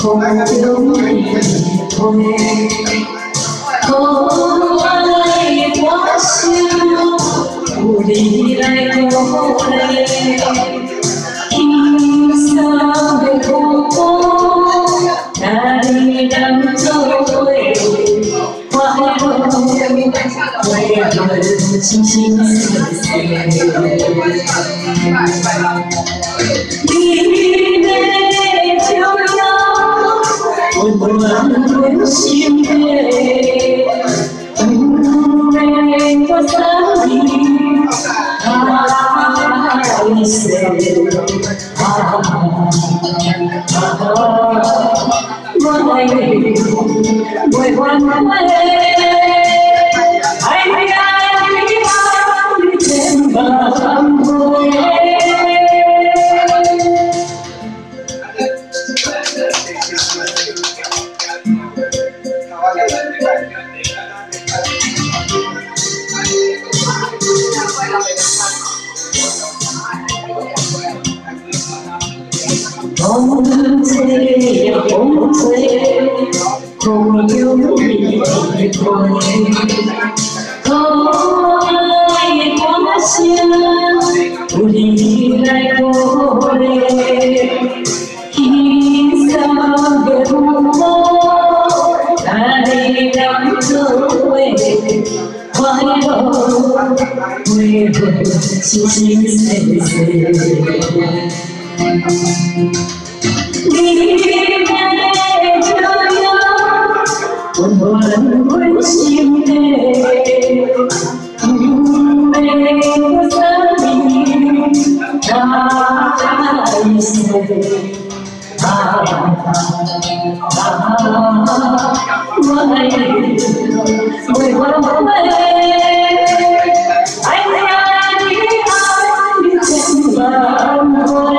không giống thôi không ai quá xưa đi lại có đây im sao về không có đã đi đắm trôi qua quay đời chính chính đi về chiều nhau buồn buồn chim về mây có sáng đi ai sẽ môi quan anh trên bờ môi không thể không yêu gì thôi không ai quá xưa đi lại cô đây khi sao về không có ai đắm trôi quay đầu quay về chính sẽ đi về chiều nhau buồn buồn chim về mây có sáng đi ai sẽ mây qua mây anh đi trên bờ môi